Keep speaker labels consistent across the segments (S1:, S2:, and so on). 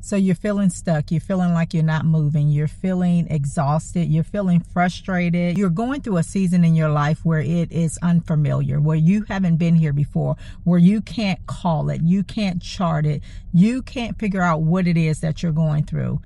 S1: So you're feeling stuck. You're feeling like you're not moving. You're feeling exhausted. You're feeling frustrated. You're going through a season in your life where it is unfamiliar, where you haven't been here before, where you can't call it. You can't chart it. You can't figure out what it is that you're going through.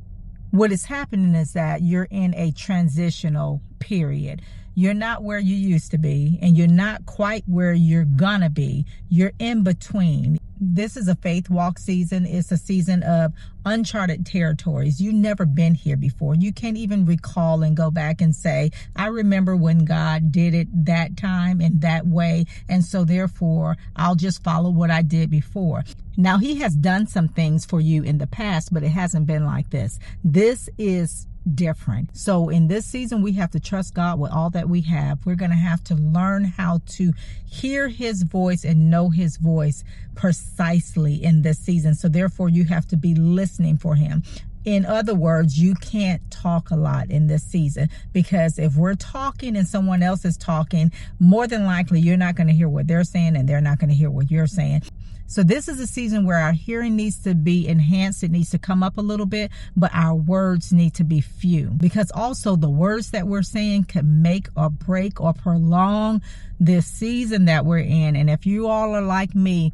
S1: What is happening is that you're in a transitional period. You're not where you used to be, and you're not quite where you're gonna be. You're in between. This is a faith walk season. It's a season of uncharted territories. You've never been here before. You can't even recall and go back and say, I remember when God did it that time and that way, and so therefore I'll just follow what I did before. Now, he has done some things for you in the past, but it hasn't been like this. This is different. So in this season, we have to trust God with all that we have. We're going to have to learn how to hear his voice and know his voice precisely in this season. So therefore, you have to be listening for him. In other words, you can't talk a lot in this season, because if we're talking and someone else is talking, more than likely you're not going to hear what they're saying and they're not going to hear what you're saying. So this is a season where our hearing needs to be enhanced. It needs to come up a little bit, but our words need to be few, because also the words that we're saying can make or break or prolong this season that we're in. And if you all are like me,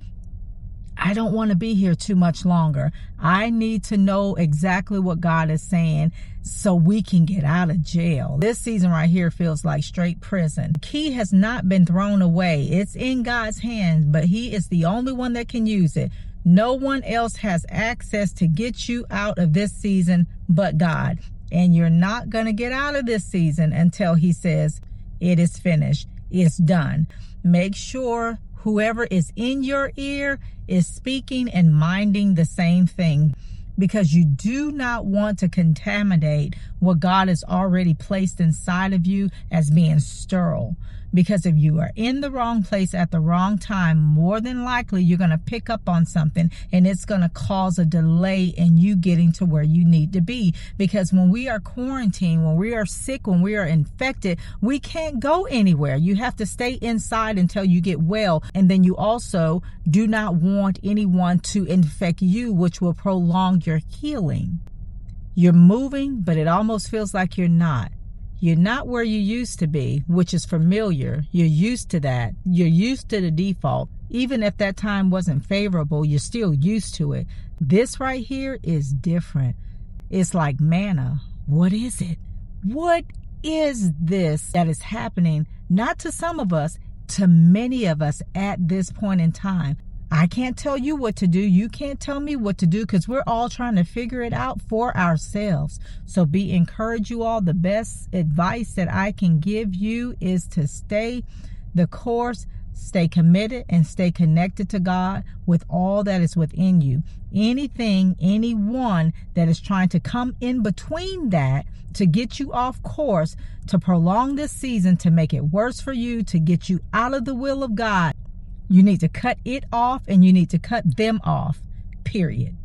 S1: I don't want to be here too much longer. I need to know exactly what God is saying so we can get out of jail. This season right here feels like straight prison. The key has not been thrown away. It's in God's hands, but he is the only one that can use it. No one else has access to get you out of this season but God. And you're not going to get out of this season until he says it is finished. It's done. Make sure whoever is in your ear is speaking and minding the same thing, because you do not want to contaminate what God has already placed inside of you as being sterile. Because if you are in the wrong place at the wrong time, more than likely you're going to pick up on something, and it's going to cause a delay in you getting to where you need to be. Because when we are quarantined, when we are sick, when we are infected, we can't go anywhere. You have to stay inside until you get well. And then you also do not want anyone to infect you, which will prolong your healing. You're moving, but it almost feels like you're not. You're not where you used to be, which is familiar. You're used to that. You're used to the default. Even if that time wasn't favorable, you're still used to it. This right here is different. It's like manna. What is it? What is this that is happening? Not to some of us, to many of us at this point in time. I can't tell you what to do. You can't tell me what to do, because we're all trying to figure it out for ourselves. So be encouraged, you all. The best advice that I can give you is to stay the course, stay committed, and stay connected to God with all that is within you. Anything, anyone that is trying to come in between that to get you off course, to prolong this season, to make it worse for you, to get you out of the will of God, you need to cut it off, and you need to cut them off, period.